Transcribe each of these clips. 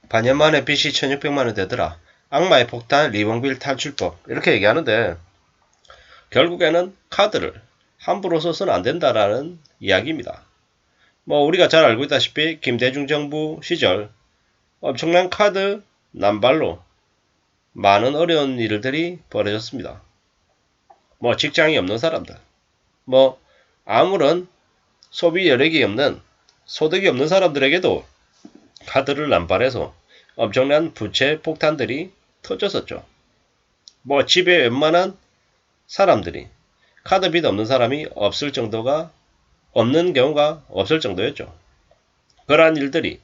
반년 만에 빚이 1600만원 되더라. 악마의 폭탄 리봉빌 탈출법 이렇게 얘기하는데 결국에는 카드를 함부로 써서는 안 된다라는 이야기입니다. 뭐 우리가 잘 알고 있다시피 김대중 정부 시절 엄청난 카드 남발로 많은 어려운 일들이 벌어졌습니다. 뭐 직장이 없는 사람들, 뭐 아무런 소비 여력이 없는 소득이 없는 사람들에게도 카드를 남발해서 엄청난 부채 폭탄들이 터졌었죠. 뭐 집에 웬만한 사람들이 카드 빚 없는 사람이 없는 경우가 없을 정도였죠. 그러한 일들이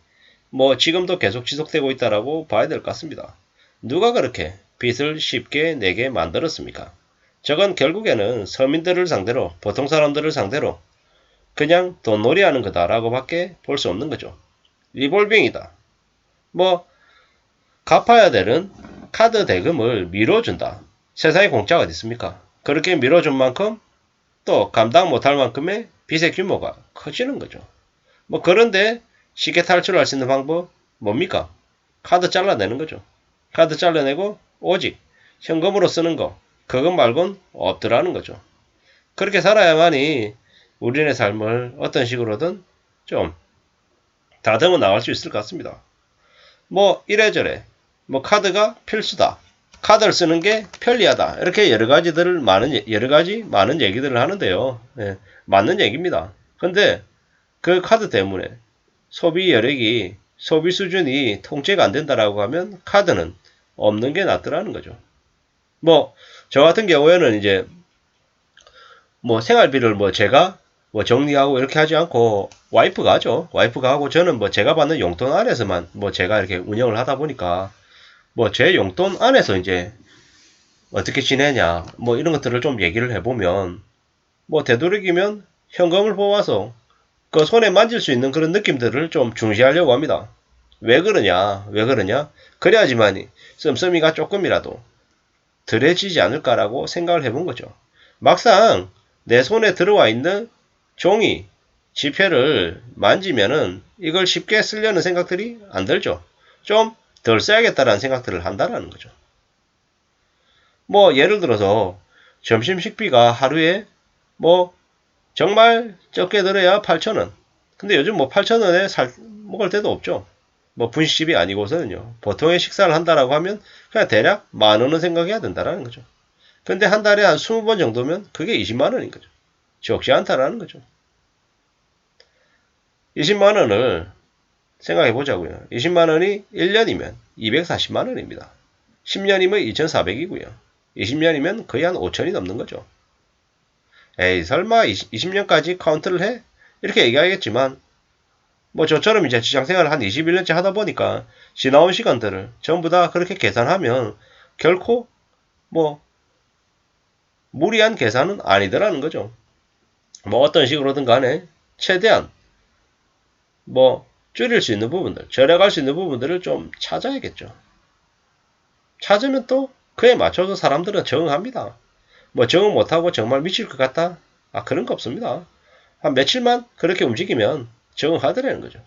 뭐 지금도 계속 지속되고 있다라고 봐야 될 것 같습니다. 누가 그렇게 빚을 쉽게 내게 만들었습니까? 저건 결국에는 서민들을 상대로, 보통 사람들을 상대로 그냥 돈놀이하는 거다라고 밖에 볼 수 없는 거죠. 리볼빙이다. 뭐 갚아야 되는 카드 대금을 미뤄준다. 세상에 공짜가 어디 있습니까? 그렇게 미뤄준 만큼 또 감당 못할 만큼의 빚의 규모가 커지는 거죠. 뭐 그런데 쉽게 탈출할 수 있는 방법 뭡니까? 카드 잘라내는 거죠. 카드 잘라내고 오직 현금으로 쓰는 거 그것 말곤 없더라는 거죠. 그렇게 살아야만이 우리네 삶을 어떤 식으로든 좀 다듬어 나갈 수 있을 것 같습니다. 뭐 이래저래 뭐 카드가 필수다. 카드를 쓰는 게 편리하다. 이렇게 여러 가지 많은 얘기들을 하는데요. 네, 맞는 얘기입니다. 근데 그 카드 때문에 소비 수준이 통제가 안 된다라고 하면 카드는 없는 게 낫더라는 거죠. 뭐 저 같은 경우에는 이제 뭐 생활비를 뭐 제가 뭐 정리하고 이렇게 하지 않고 와이프가 하죠. 와이프가 하고 저는 뭐 제가 받는 용돈 안에서만 뭐 제가 이렇게 운영을 하다 보니까 뭐 제 용돈 안에서 이제 어떻게 지내냐 뭐 이런 것들을 좀 얘기를 해보면 뭐 되도록이면 현금을 뽑아서 그 손에 만질 수 있는 그런 느낌들을 좀 중시하려고 합니다. 왜 그러냐? 왜 그러냐? 그래야지만 씀씀이가 조금이라도 덜해지지 않을까라고 생각을 해본 거죠. 막상 내 손에 들어와 있는 종이, 지폐를 만지면은 이걸 쉽게 쓰려는 생각들이 안 들죠. 좀 덜 써야겠다라는 생각들을 한다라는 거죠. 뭐 예를 들어서 점심 식비가 하루에 뭐 정말 적게 들어야 8,000원. 근데 요즘 뭐 8,000원에 먹을 데도 없죠. 뭐 분식집이 아니고서는요. 보통의 식사를 한다라고 하면 그냥 대략 10,000원은 생각해야 된다라는 거죠. 근데 한 달에 한 20번 정도면 그게 20만 원인 거죠. 적지 않다라는 거죠. 20만 원을 생각해 보자고요. 20만 원이 1년이면 240만 원입니다. 10년이면 2,400이고요. 20년이면 거의 한 5천이 넘는 거죠. 에이 설마 20년까지 카운트를 해? 이렇게 얘기하겠지만 뭐 저처럼 이제 직장생활을 한 21년째 하다 보니까 지나온 시간들을 전부 다 그렇게 계산하면 결코 뭐 무리한 계산은 아니더라는 거죠. 뭐 어떤 식으로든 간에 최대한 뭐 줄일 수 있는 부분들, 절약할 수 있는 부분들을 좀 찾아야겠죠. 찾으면 또 그에 맞춰서 사람들은 적응합니다. 뭐 적응 못하고 정말 미칠 것 같다? 아 그런 거 없습니다. 한 며칠만 그렇게 움직이면 적응하더라는 거죠.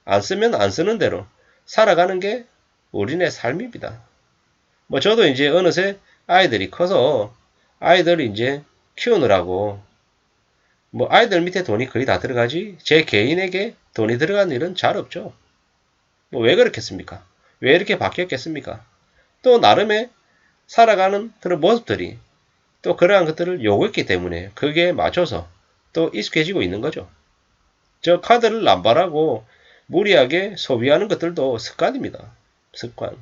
안 쓰면 안 쓰는 대로 살아가는 게 우리네 삶입니다. 뭐 저도 이제 어느새 아이들이 커서 아이들을 이제 키우느라고 뭐 아이들 밑에 돈이 거의 다 들어가지 제 개인에게 돈이 들어가는 일은 잘 없죠. 뭐 왜 그렇겠습니까? 왜 이렇게 바뀌었겠습니까? 또 나름의 살아가는 그런 모습들이 또 그러한 것들을 요구했기 때문에 거기에 맞춰서 또 익숙해지고 있는 거죠. 저 카드를 남발하고 무리하게 소비하는 것들도 습관입니다. 습관.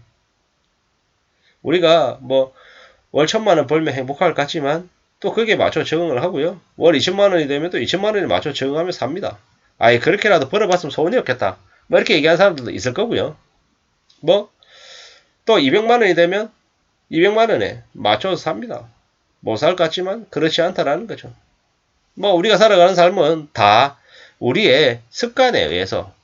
우리가 뭐 월 1,000만 원 벌면 행복할 것 같지만 또 거기에 맞춰 적응을 하고요. 월 2천만 원이 되면 또 2천만 원에 맞춰 적응하며 삽니다. 아예 그렇게라도 벌어봤으면 소원이 없겠다. 뭐 이렇게 얘기하는 사람들도 있을 거고요. 뭐 또 200만 원이 되면 200만 원에 맞춰서 삽니다. 못 살 것 같지만 그렇지 않다라는 거죠. 뭐 우리가 살아가는 삶은 다 우리의 습관에 의해서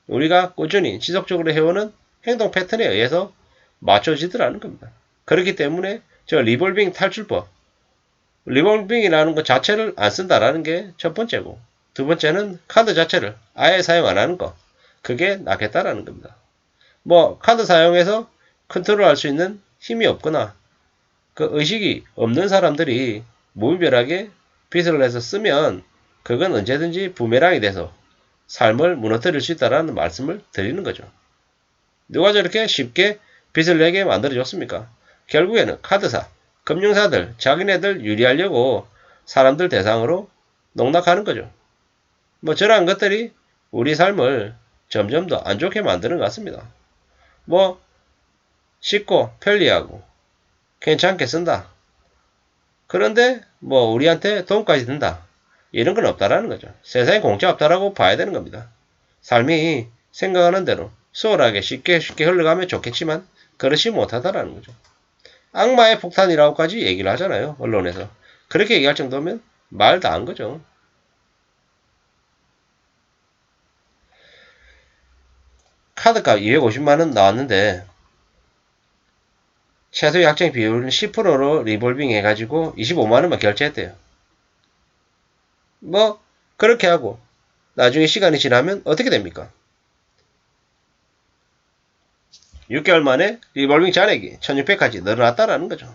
우리가 꾸준히 지속적으로 해오는 행동 패턴에 의해서 맞춰지더라는 겁니다. 그렇기 때문에 저 리볼빙 탈출법, 리볼빙이라는 것 자체를 안 쓴다라는 게 첫 번째고, 두 번째는 카드 자체를 아예 사용 안 하는 거. 그게 낫겠다라는 겁니다. 뭐 카드 사용해서 컨트롤할 수 있는 힘이 없거나 그 의식이 없는 사람들이 무분별하게 빚을 내서 쓰면 그건 언제든지 부메랑이 돼서 삶을 무너뜨릴 수 있다는 말씀을 드리는 거죠. 누가 저렇게 쉽게 빚을 내게 만들어줬습니까? 결국에는 카드사, 금융사들, 자기네들 유리하려고 사람들 대상으로 농락하는 거죠. 뭐 저러한 것들이 우리 삶을 점점 더 안 좋게 만드는 것 같습니다. 뭐 쉽고 편리하고 괜찮게 쓴다. 그런데 뭐 우리한테 돈까지 든다. 이런 건 없다라는 거죠. 세상에 공짜 없다라고 봐야 되는 겁니다. 삶이 생각하는 대로 수월하게 쉽게 흘러가면 좋겠지만 그렇지 못하다라는 거죠. 악마의 폭탄이라고까지 얘기를 하잖아요. 언론에서. 그렇게 얘기할 정도면 말 다 한 거죠. 카드값 250만원 나왔는데 최소 약정 비율은 10%로 리볼빙 해가지고 25만원만 결제했대요. 뭐 그렇게 하고 나중에 시간이 지나면 어떻게 됩니까? 6개월 만에 리볼빙 잔액이 1600까지 늘어났다라는 거죠.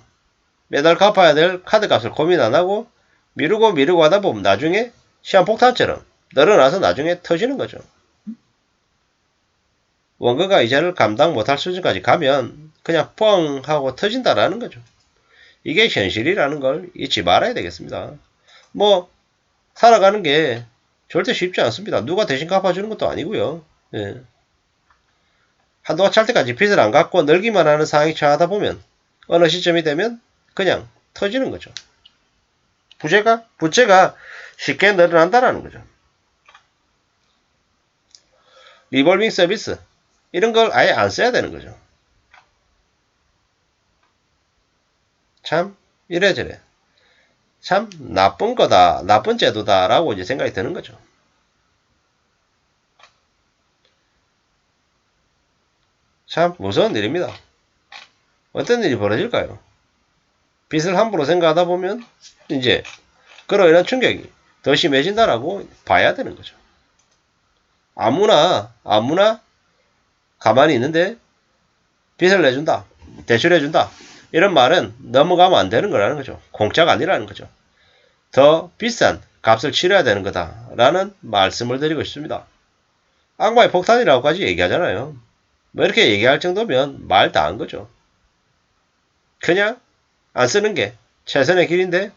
매달 갚아야 될 카드값을 고민 안 하고 미루고 하다 보면 나중에 시한폭탄처럼 늘어나서 나중에 터지는 거죠. 원금과 이자를 감당 못할 수준까지 가면 그냥 뻥 하고 터진다라는 거죠. 이게 현실이라는 걸 잊지 말아야 되겠습니다. 뭐 살아가는 게 절대 쉽지 않습니다. 누가 대신 갚아주는 것도 아니고요. 예. 한도가 찰 때까지 빚을 안 갚고 늘기만 하는 상황이 처하다 보면 어느 시점이 되면 그냥 터지는 거죠. 부채가 쉽게 늘어난다라는 거죠. 리볼빙 서비스 이런 걸 아예 안 써야 되는 거죠. 참 이래저래 참 나쁜 거다, 나쁜 제도다라고 이제 생각이 드는 거죠. 참 무서운 일입니다. 어떤 일이 벌어질까요? 빚을 함부로 생각하다 보면 이제 그로 인한 충격이 더 심해진다라고 봐야 되는 거죠. 아무나 가만히 있는데 빚을 내준다, 대출해준다 이런 말은 넘어가면 안 되는 거라는 거죠. 공짜가 아니라는 거죠. 더 비싼 값을 치러야 되는 거다라는 말씀을 드리고 싶습니다. 악마의 폭탄이라고까지 얘기하잖아요. 뭐 이렇게 얘기할 정도면 말 다 한 거죠. 그냥 안 쓰는 게 최선의 길인데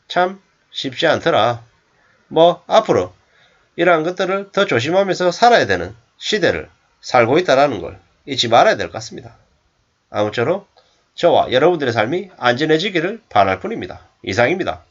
참 쉽지 않더라. 뭐 앞으로 이러한 것들을 더 조심하면서 살아야 되는 시대를 살고 있다는 걸 잊지 말아야 될 것 같습니다. 아무쪼록 저와 여러분들의 삶이 안전해지기를 바랄 뿐입니다. 이상입니다.